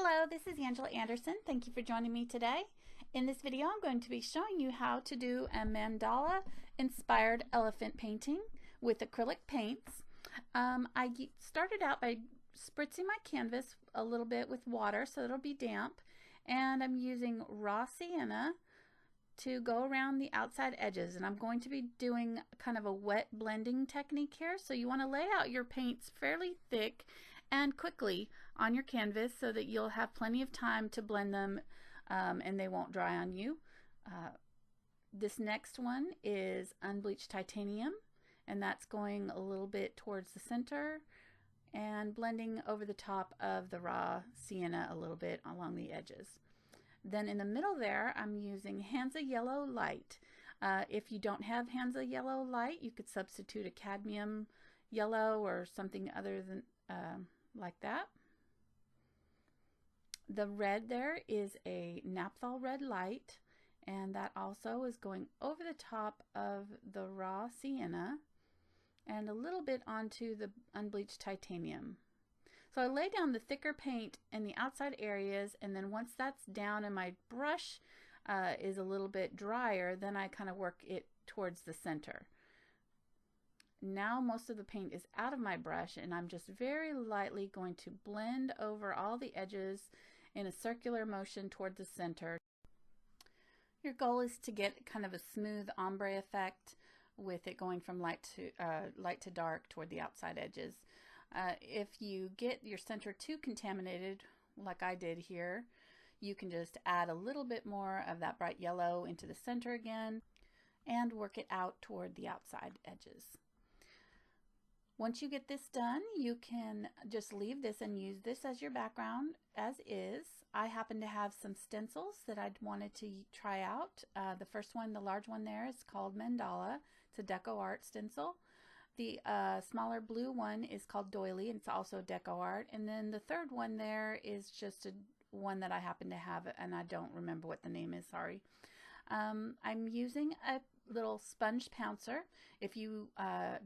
Hello, this is Angela Anderson. Thank you for joining me today. In this video, I'm going to be showing you how to do a mandala inspired elephant painting with acrylic paints. I started out by spritzing my canvas a little bit with water so it'll be damp, and I'm using raw sienna to go around the outside edges, and I'm going to be doing kind of a wet blending technique here. So you want to lay out your paints fairly thick and quickly on your canvas so that you'll have plenty of time to blend them and they won't dry on you. This next one is Unbleached Titanium, and that's going a little bit towards the center and blending over the top of the raw sienna a little bit along the edges. Then in the middle there, I'm using Hansa Yellow Light. If you don't have Hansa Yellow Light, you could substitute a cadmium yellow or something other than like that. The red there is a Naphthol red light, and that also is going over the top of the raw sienna and a little bit onto the unbleached titanium. So I lay down the thicker paint in the outside areas, and then once that's down and my brush is a little bit drier, then I kind of work it towards the center. Now most of the paint is out of my brush, and I'm just very lightly going to blend over all the edges in a circular motion toward the center. Your goal is to get kind of a smooth ombre effect with it going from light to dark toward the outside edges. If you get your center too contaminated, like I did here, you can just add a little bit more of that bright yellow into the center again and work it out toward the outside edges. Once you get this done, you can just leave this and use this as your background as is. I happen to have some stencils that I'd wanted to try out. The first one, the large one there, is called Mandala. It's a deco art stencil. The smaller blue one is called Doily, and it's also deco art. And then the third one there is just one that I happen to have, and I don't remember what the name is, sorry. I'm using a little sponge pouncer. If you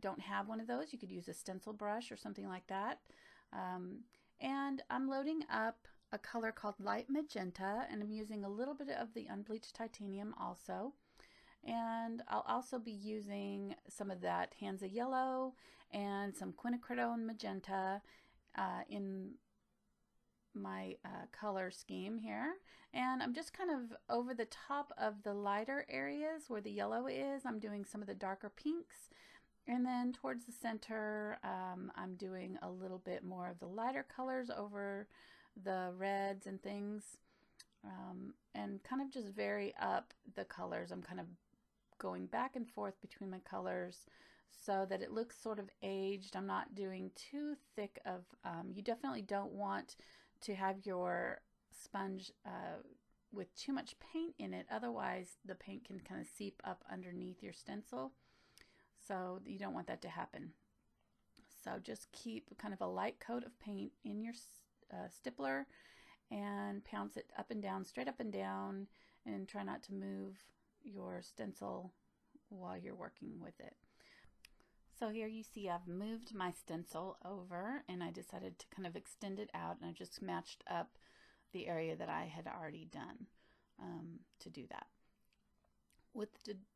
don't have one of those, you could use a stencil brush or something like that. And I'm loading up a color called light magenta, and I'm using a little bit of the unbleached titanium also. And I'll also be using some of that Hansa yellow and some Quinacridone Magenta in my color scheme here. And I'm just kind of over the top of the lighter areas where the yellow is, I'm doing some of the darker pinks. And then towards the center, I'm doing a little bit more of the lighter colors over the reds and things. And kind of just vary up the colors. I'm kind of going back and forth between my colors so that it looks sort of aged. I'm not doing too thick of, you definitely don't want to have your sponge with too much paint in it, otherwise the paint can kind of seep up underneath your stencil, so you don't want that to happen. So just keep kind of a light coat of paint in your stippler and pounce it up and down, straight up and down, and try not to move your stencil while you're working with it. So here you see I've moved my stencil over, and I decided to kind of extend it out, and I just matched up the area that I had already done to do that. With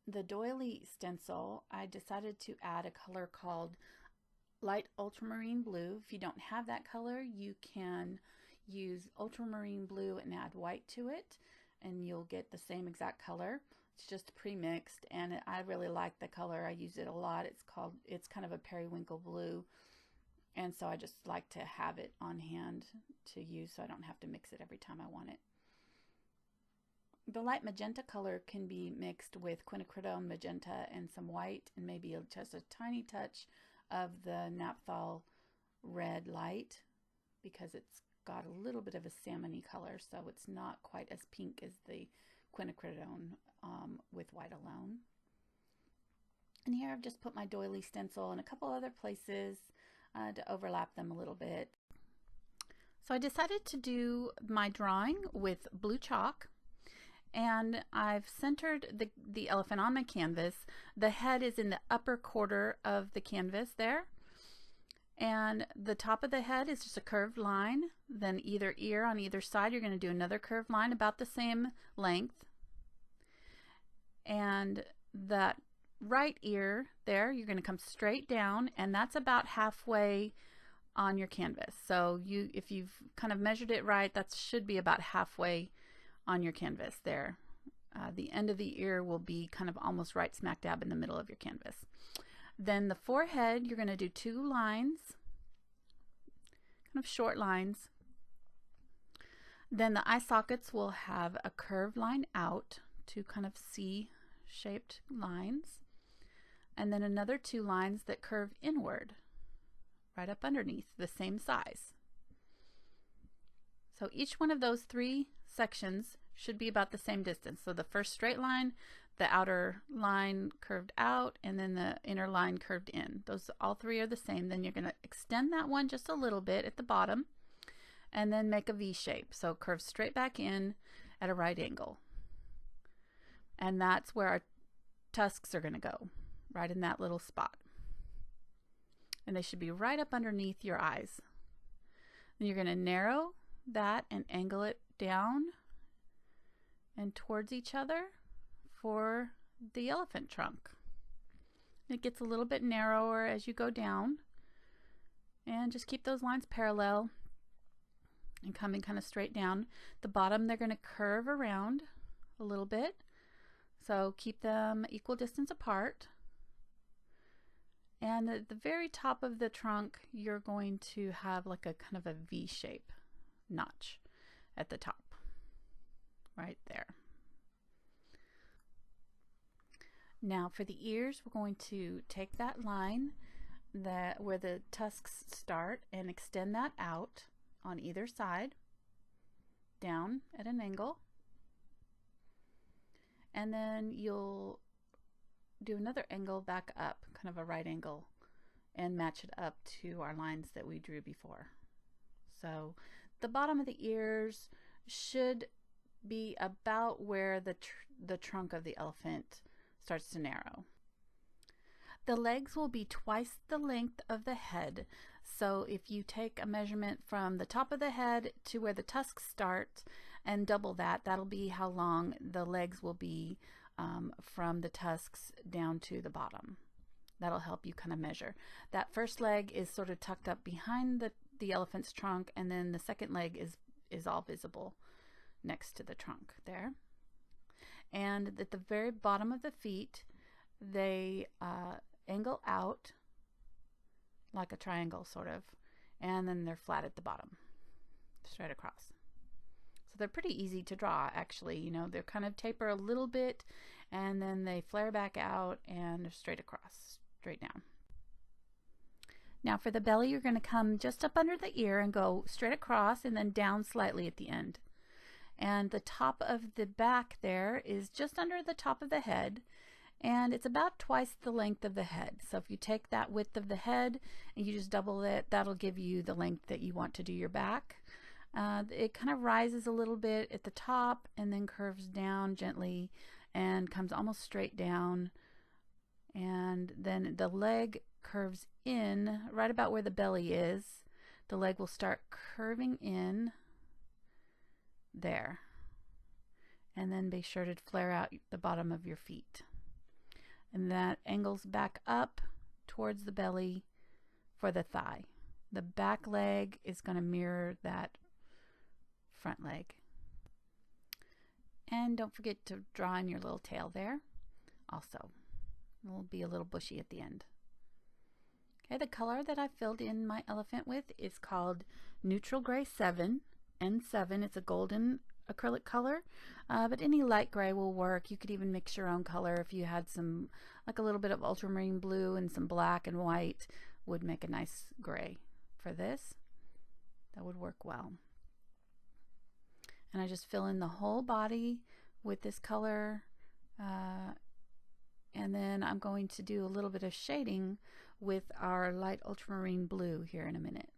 the doily stencil, I decided to add a color called light ultramarine blue. If you don't have that color, you can use ultramarine blue and add white to it, and you'll get the same exact color. It's just pre-mixed, and I really like the color. I use it a lot. It's kind of a periwinkle blue, and so I just like to have it on hand to use so I don't have to mix it every time I want it. The light magenta color can be mixed with Quinacridone Magenta and some white, and maybe just a tiny touch of the Naphthol red light, because it's got a little bit of a salmon-y color, so it's not quite as pink as the Quinacridone with white alone. And here I've just put my doily stencil in a couple other places to overlap them a little bit. So I decided to do my drawing with blue chalk, and I've centered the elephant on my canvas. The head is in the upper quarter of the canvas there, And the top of the head is just a curved line. Then either ear on either side, you're going to do another curved line about the same length. And that right ear there, you're going to come straight down, and that's about halfway on your canvas. So if you've kind of measured it right, that should be about halfway on your canvas there. The end of the ear will be kind of almost right smack dab in the middle of your canvas. Then the forehead, you're going to do 2 lines, kind of short lines. Then the eye sockets will have a curved line out, 2 kind of C-shaped lines, and then another 2 lines that curve inward, right up underneath, the same size. So each one of those 3 sections should be about the same distance. So the first straight line, the outer line curved out, and then the inner line curved in. Those all 3 are the same. Then you're going to extend that one just a little bit at the bottom and then make a V shape. So curve straight back in at a right angle. And that's where our tusks are going to go, right in that little spot. And they should be right up underneath your eyes. Then you're going to narrow that and angle it down and towards each other for the elephant trunk. It gets a little bit narrower as you go down, and just keep those lines parallel and coming kind of straight down. The bottom, they're going to curve around a little bit, so keep them equal distance apart. And at the very top of the trunk, you're going to have like a kind of a V shape notch at the top, right there. Now for the ears, we're going to take that line where the tusks start and extend that out on either side, down at an angle. And then you'll do another angle back up, kind of a right angle, and match it up to our lines that we drew before. So the bottom of the ears should be about where the trunk of the elephant starts to narrow. The legs will be twice the length of the head. So if you take a measurement from the top of the head to where the tusks start and double that, that'll be how long the legs will be from the tusks down to the bottom. That'll help you kind of measure. That first leg is sort of tucked up behind the elephant's trunk, and then the second leg is all visible next to the trunk there. And at the very bottom of the feet, they angle out like a triangle sort of, and then they're flat at the bottom, straight across. So they're pretty easy to draw, actually. You know, they're kind of taper a little bit, and then they flare back out and straight across, straight down. Now for the belly, you're going to come just up under the ear and go straight across and then down slightly at the end. And the top of the back there is just under the top of the head, and it's about twice the length of the head. So if you take that width of the head and you just double it, that'll give you the length that you want to do your back. It kind of rises a little bit at the top and then curves down gently and comes almost straight down, and then the leg curves in right about where the belly is. The leg will start curving in there, and then be sure to flare out the bottom of your feet, and that angles back up towards the belly for the thigh. The back leg is going to mirror that front leg. And don't forget to draw in your little tail there also. It'll be a little bushy at the end. Okay, the color that I filled in my elephant with is called Neutral Gray 7, N7. It's a golden acrylic color, but any light gray will work. You could even mix your own color. If you had some, like a little bit of ultramarine blue and some black and white, would make a nice gray for this. That would work well. And I just fill in the whole body with this color, and then I'm going to do a little bit of shading with our light ultramarine blue here in a minute.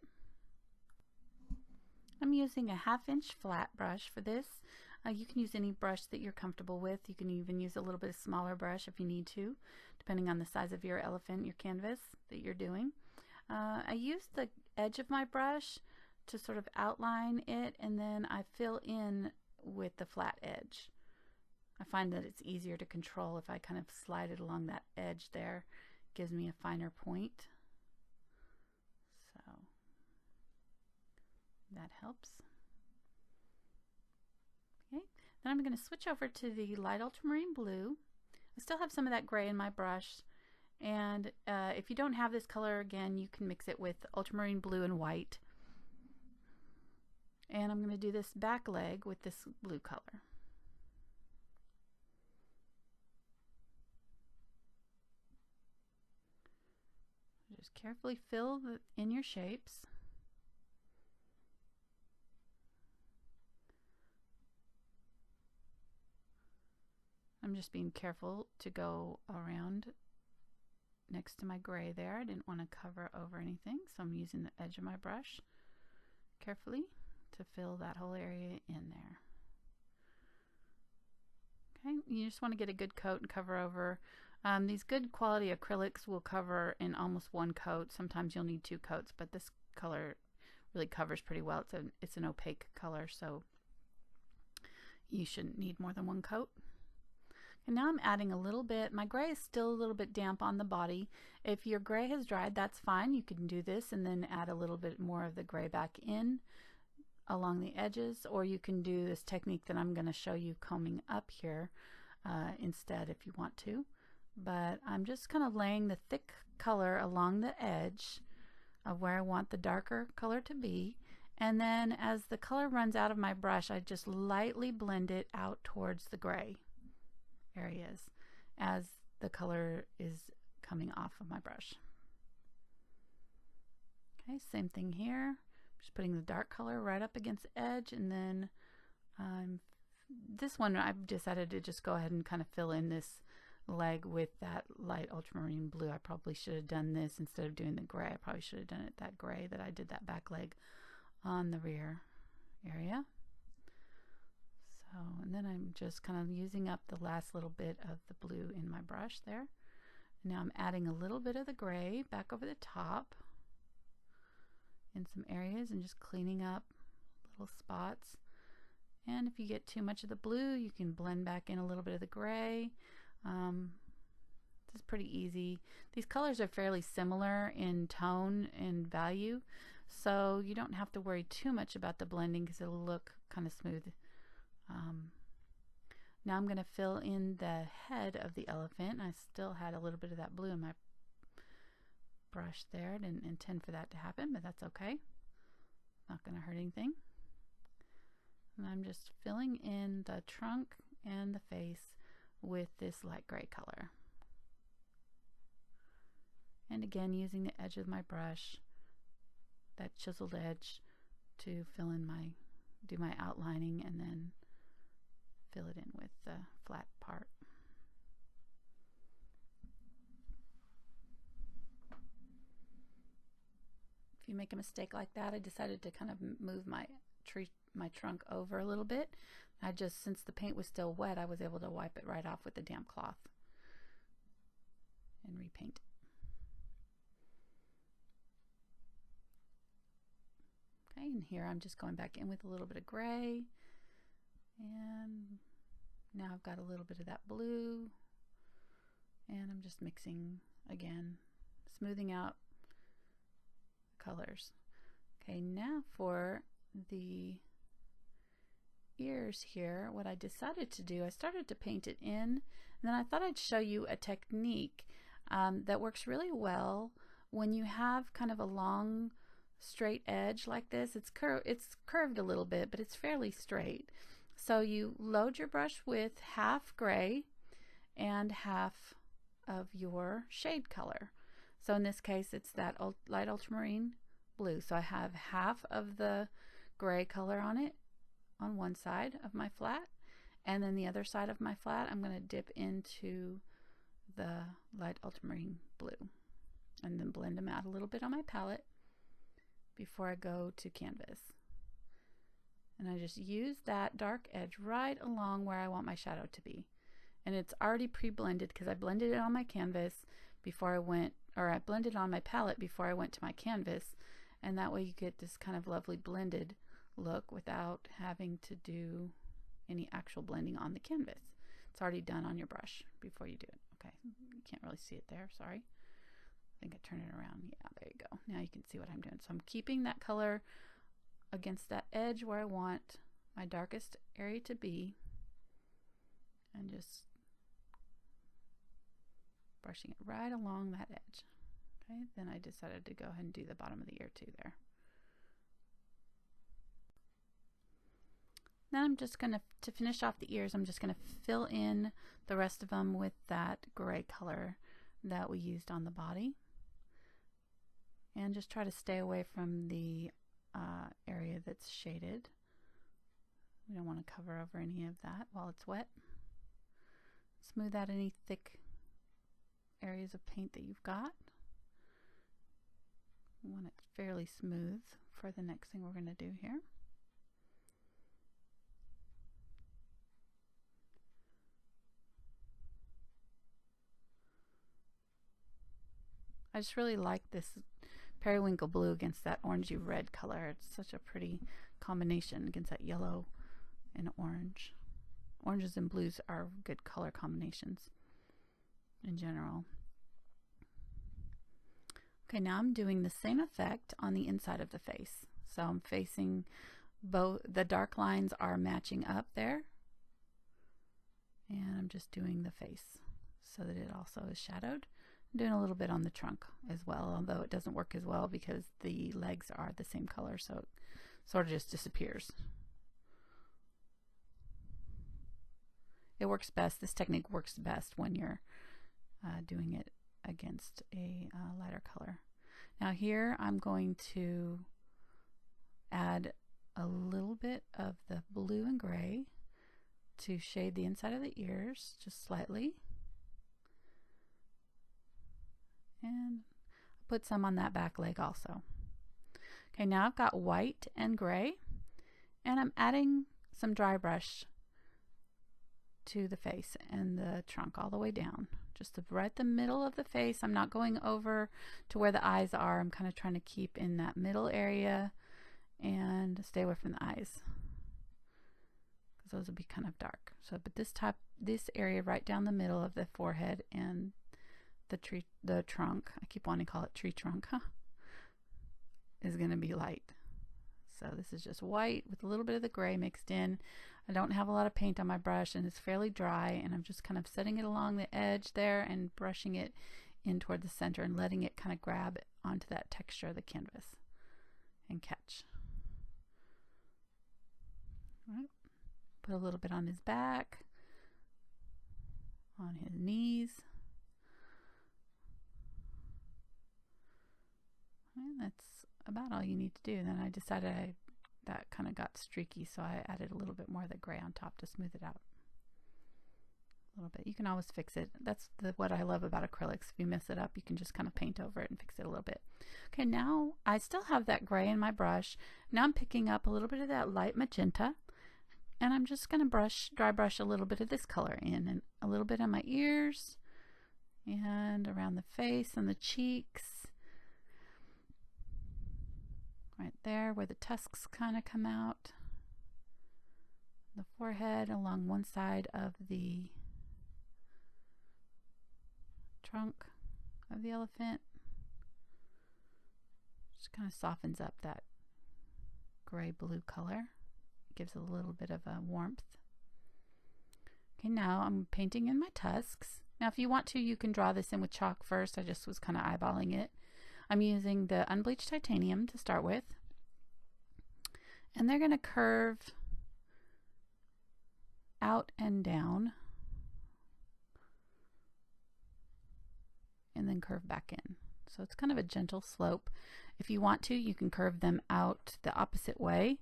I'm using a 1/2 inch flat brush for this. You can use any brush that you're comfortable with. You can even use a little bit of smaller brush if you need to, depending on the size of your elephant, your canvas that you're doing. I use the edge of my brush to sort of outline it, and then I fill in with the flat edge. I find that it's easier to control if I kind of slide it along that edge there. It gives me a finer point. So that helps. Okay, then I'm going to switch over to the light ultramarine blue. I still have some of that gray in my brush, and if you don't have this color, again, you can mix it with ultramarine blue and white. And I'm going to do this back leg with this blue color. Just carefully fill in your shapes. I'm just being careful to go around next to my gray there. I didn't want to cover over anything, so I'm using the edge of my brush carefully to fill that whole area in there. Okay, you just want to get a good coat and cover over. These good quality acrylics will cover in almost one coat. Sometimes you'll need 2 coats, but this color really covers pretty well. It's an opaque color, so you shouldn't need more than 1 coat. And now I'm adding a little bit. My gray is still a little bit damp on the body. If your gray has dried, that's fine. You can do this and then add a little bit more of the gray back in along the edges, or you can do this technique that I'm going to show you combing up here instead if you want to. But I'm just kind of laying the thick color along the edge of where I want the darker color to be, and then as the color runs out of my brush, I just lightly blend it out towards the gray areas as the color is coming off of my brush. Okay, same thing here. Just putting the dark color right up against the edge, and then this one I've decided to just go ahead and kind of fill in this leg with that light ultramarine blue. I probably should have done this instead of doing the gray. I probably should have done it that gray that I did that back leg on the rear area. So, and then I'm just kind of using up the last little bit of the blue in my brush there. Now I'm adding a little bit of the gray back over the top in some areas and just cleaning up little spots. And if you get too much of the blue, you can blend back in a little bit of the gray. This is pretty easy. These colors are fairly similar in tone and value, so you don't have to worry too much about the blending because it'll look kind of smooth. Now I'm going to fill in the head of the elephant. I still had a little bit of that blue in my brush there. I didn't intend for that to happen, but that's okay. Not going to hurt anything. And I'm just filling in the trunk and the face with this light gray color. And again, using the edge of my brush, that chiseled edge, to fill in do my outlining and then fill it in with the flat part. If you make a mistake like that, I decided to kind of move my trunk over a little bit. Since the paint was still wet, I was able to wipe it right off with a damp cloth and repaint. Okay, and here I'm just going back in with a little bit of gray, and now I've got a little bit of that blue, and I'm just mixing again, smoothing out colors. Okay, now for the ears here, what I decided to do, I started to paint it in, and then I thought I'd show you a technique that works really well when you have kind of a long straight edge like this. It's curved a little bit, but it's fairly straight. So you load your brush with half gray and half of your shade color. So in this case, it's that light ultramarine blue. So I have half of the gray color on it on one side of my flat, and then the other side of my flat I'm going to dip into the light ultramarine blue and then blend them out a little bit on my palette before I go to canvas. And I just use that dark edge right along where I want my shadow to be, and it's already pre-blended because I blended it on my canvas before I went or I blended on my palette before I went to my canvas, and that way you get this kind of lovely blended look without having to do any actual blending on the canvas. It's already done on your brush before you do it. Okay, you can't really see it there, sorry. I think I turn it around. Yeah, there you go. Now you can see what I'm doing. So I'm keeping that color against that edge where I want my darkest area to be, and just brushing it right along that edge. Okay, then I decided to go ahead and do the bottom of the ear too there. Then I'm just going to finish off the ears, I'm just going to fill in the rest of them with that gray color that we used on the body. And just try to stay away from the area that's shaded. We don't want to cover over any of that while it's wet. Smooth out any thick areas of paint that you've got. We want it fairly smooth for the next thing we're going to do here. I just really like this periwinkle blue against that orangey red color. It's such a pretty combination against that yellow and orange. Oranges and blues are good color combinations in general. Okay, now I'm doing the same effect on the inside of the face. So I'm facing both, the dark lines are matching up there, and I'm just doing the face so that it also is shadowed. I'm doing a little bit on the trunk as well, although it doesn't work as well because the legs are the same color, so it sort of just disappears. It works best, this technique works best when you're doing it against a lighter color. Now here I'm going to add a little bit of the blue and gray to shade the inside of the ears just slightly. And put some on that back leg also. Okay, now I've got white and gray, and I'm adding some dry brush to the face and the trunk all the way down. Just right the middle of the face. I'm not going over to where the eyes are. I'm kind of trying to keep in that middle area and stay away from the eyes, because those will be kind of dark. So, but this area right down the middle of the forehead and the trunk, I keep wanting to call it tree trunk, is going to be light. So this is just white with a little bit of the gray mixed in. I don't have a lot of paint on my brush, and it's fairly dry, and I'm just kind of setting it along the edge there and brushing it in toward the center and letting it kind of grab onto that texture of the canvas and catch. All right. Put a little bit on his back, on his knees. And that's about all you need to do. Then I decided that kind of got streaky, so I added a little bit more of the gray on top to smooth it out a little bit. You can always fix it. That's what I love about acrylics. If you mess it up, you can just kind of paint over it and fix it a little bit. Okay, now I still have that gray in my brush. Now I'm picking up a little bit of that light magenta, and I'm just going to dry brush a little bit of this color in, and a little bit on my ears and around the face and the cheeks. Right there where the tusks kind of come out, the forehead along one side of the trunk of the elephant. Just kind of softens up that gray blue color. Gives it a little bit of a warmth. Okay, now I'm painting in my tusks. Now if you want to, you can draw this in with chalk first. I just was kind of eyeballing it. I'm using the Unbleached Titanium to start with, and they're going to curve out and down and then curve back in. So it's kind of a gentle slope. If you want to, you can curve them out the opposite way.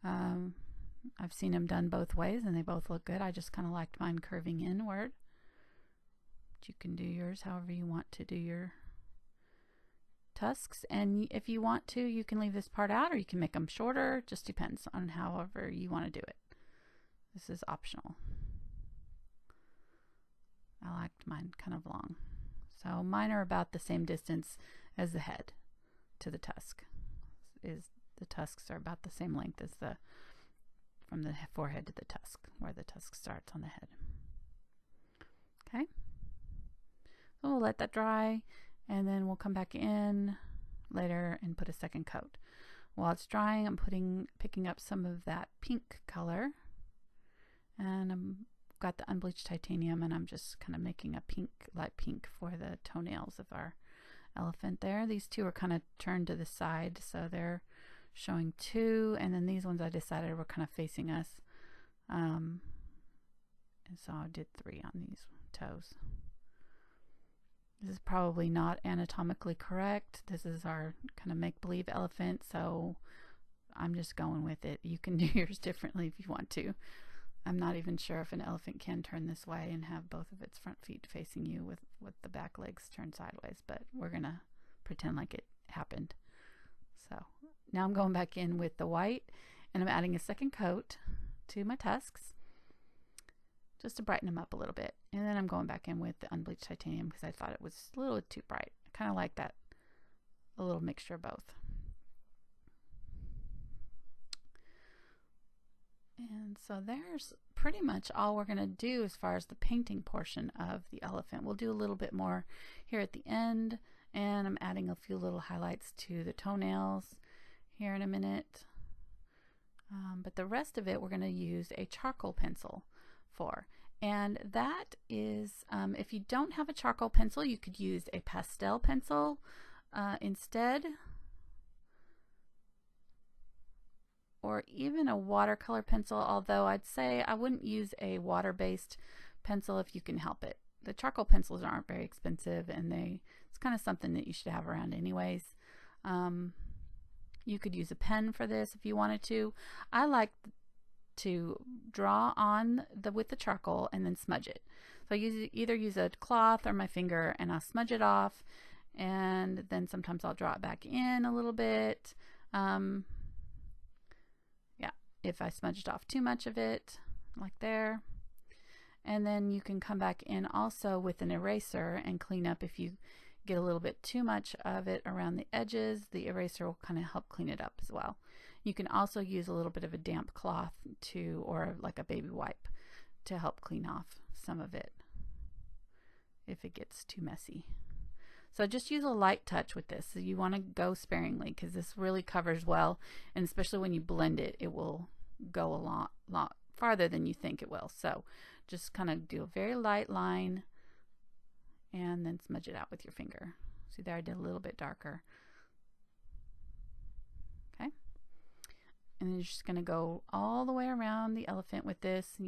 I've seen them done both ways and they both look good. I just kind of liked mine curving inward. But you can do yours however you want to do your tusks, and if you want to, you can leave this part out or you can make them shorter. Just depends on however you want to do it. This is optional. I liked mine kind of long, So mine are about the same distance as the head to the tusk. The tusks are about the same length as from the forehead to the tusk, where the tusk starts on the head. Okay. So we'll let that dry, and then we'll come back in later and put a second coat. While it's drying, I'm picking up some of that pink color, and I've got the Unbleached Titanium, and I'm just kind of making a pink, light pink for the toenails of our elephant there. These two are kind of turned to the side, so they're showing two, and then these ones I decided were kind of facing us, and so I did 3 on these toes. This is probably not anatomically correct. This is our kind of make-believe elephant, so I'm just going with it. You can do yours differently if you want to. I'm not even sure if an elephant can turn this way and have both of its front feet facing you with the back legs turned sideways, but we're gonna pretend like it happened. So now I'm going back in with the white, and I'm adding a second coat to my tusks just to brighten them up a little bit. And then I'm going back in with the Unbleached Titanium because I thought it was a little too bright. I kind of like that, a little mixture of both. And so there's pretty much all we're going to do as far as the painting portion of the elephant. We'll do a little bit more here at the end, and I'm adding a few little highlights to the toenails here in a minute. But the rest of it we're going to use a charcoal pencil for. And that is, if you don't have a charcoal pencil, you could use a pastel pencil instead, or even a watercolor pencil, although I'd say I wouldn't use a water-based pencil if you can help it. The charcoal pencils aren't very expensive, and it's kind of something that you should have around anyways. You could use a pen for this if you wanted to. I like to draw on with the charcoal and then smudge it. So I either use a cloth or my finger, and I'll smudge it off, and then sometimes I'll draw it back in a little bit. If I smudged off too much of it, like there. And then you can come back in also with an eraser and clean up if you get a little bit too much of it around the edges. The eraser will kind of help clean it up as well. You can also use a little bit of a damp cloth or like a baby wipe to help clean off some of it if it gets too messy. So just use a light touch with this. So you want to go sparingly because this really covers well, and especially when you blend it, it will go a lot farther than you think it will. So just kind of do a very light line and then smudge it out with your finger. See there, I did a little bit darker. Okay. And then you're just going to go all the way around the elephant with this, and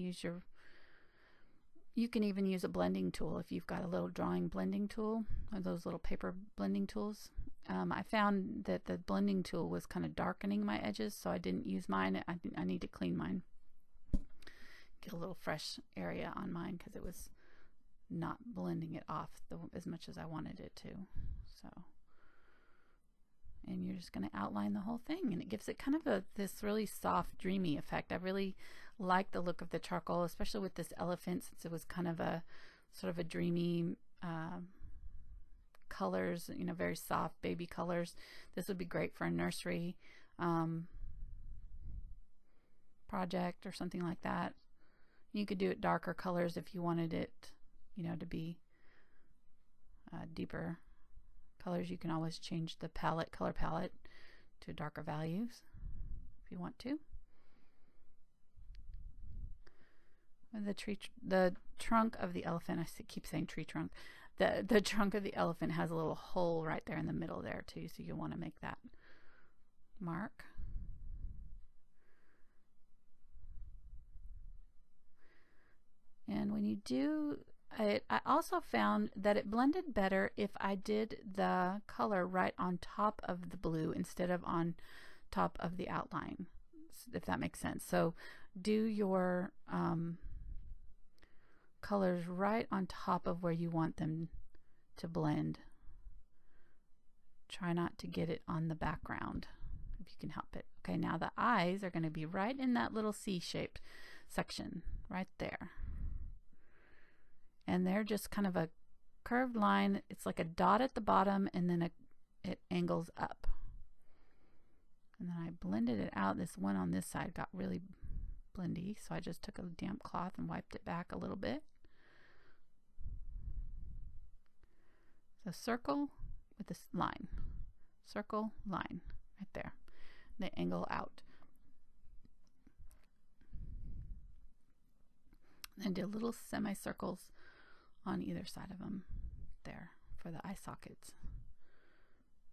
you can even use a blending tool if you've got a little drawing blending tool, or those little paper blending tools. I found that the blending tool was kind of darkening my edges, so I didn't use mine. I need to clean mine, get a little fresh area on mine because it was not blending it off as much as I wanted it to. So, and you're just going to outline the whole thing, and it gives it kind of this really soft, dreamy effect. I really like the look of the charcoal, especially with this elephant, since it was kind of a sort of a dreamy colors, very soft baby colors. This would be great for a nursery project or something like that. You could do it darker colors if you wanted it, to be deeper colors. You can always change the color palette to darker values if you want to. The trunk of the elephant, I keep saying tree trunk. The trunk of the elephant has a little hole right there in the middle there too, so you'll want to make that mark. And when you do it, I also found that it blended better if I did the color right on top of the blue instead of on top of the outline, if that makes sense. So do your colors right on top of where you want them to blend. Try not to get it on the background if you can help it. Okay, now the eyes are going to be right in that little C-shaped section right there. And they're just kind of a curved line. It's like a dot at the bottom, and then it angles up. And then I blended it out. This one on this side got really blendy, so I just took a damp cloth and wiped it back a little bit. So circle with this line. Circle, line, right there. They angle out. And do little semicircles on either side of them there for the eye sockets.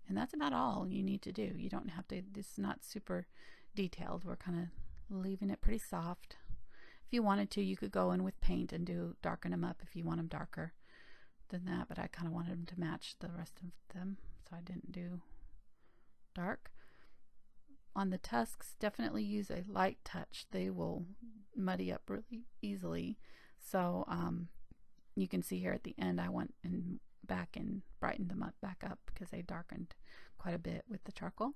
And that's about all you need to do. You don't have to, this is not super detailed. We're kind of leaving it pretty soft. If you wanted to, you could go in with paint and darken them up if you want them darker than that, but I kind of wanted them to match the rest of them, so I didn't do dark. On the tusks, definitely use a light touch. They will muddy up really easily. So you can see here at the end I went back and brightened them up back up because they darkened quite a bit with the charcoal.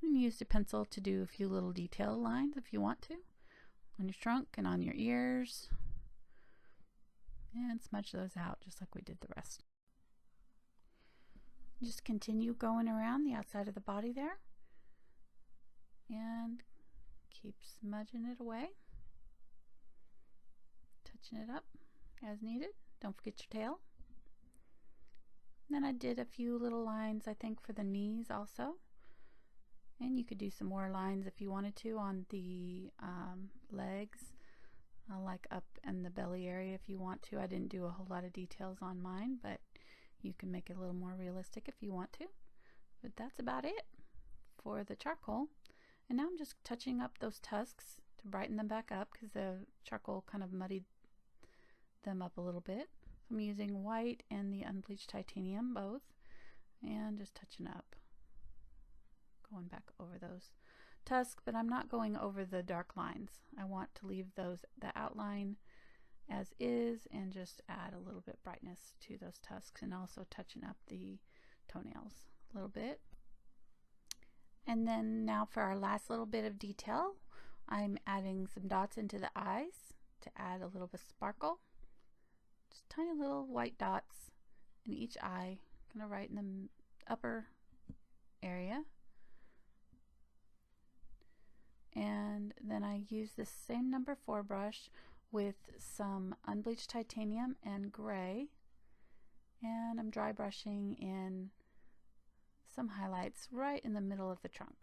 And use a pencil to do a few little detail lines if you want to on your trunk and on your ears, and smudge those out just like we did the rest. Just continue going around the outside of the body there and keep smudging it away, touching it up as needed. Don't forget your tail. And then I did a few little lines, I think, for the knees also. And you could do some more lines if you wanted to on the legs, like up in the belly area if you want to. I didn't do a whole lot of details on mine, but you can make it a little more realistic if you want to. But that's about it for the charcoal. And now I'm just touching up those tusks to brighten them back up because the charcoal kind of muddied them up a little bit. I'm using white and the unbleached titanium both, and just touching up, going back over those tusks, but I'm not going over the dark lines. I want to leave the outline as is and just add a little bit brightness to those tusks, and also touching up the toenails a little bit. And then now for our last little bit of detail, I'm adding some dots into the eyes to add a little bit of sparkle. Just tiny little white dots in each eye, kind of right in the upper area. And then I use this same number 4 brush with some unbleached titanium and gray, and I'm dry brushing in some highlights right in the middle of the trunk,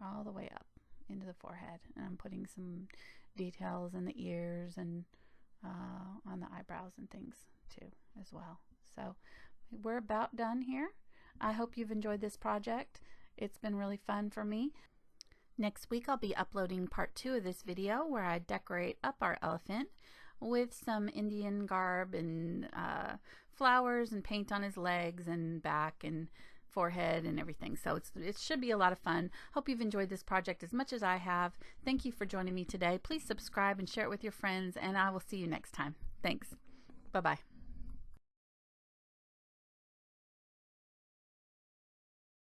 all the way up into the forehead. And I'm putting some details in the ears and on the eyebrows and things too as well. So we're about done here. I hope you've enjoyed this project. It's been really fun for me. Next week I'll be uploading part 2 of this video where I decorate up our elephant with some Indian garb and flowers and paint on his legs and back and forehead and everything. So it should be a lot of fun. Hope you've enjoyed this project as much as I have. Thank you for joining me today. Please subscribe and share it with your friends, and I will see you next time. Thanks. Bye-bye.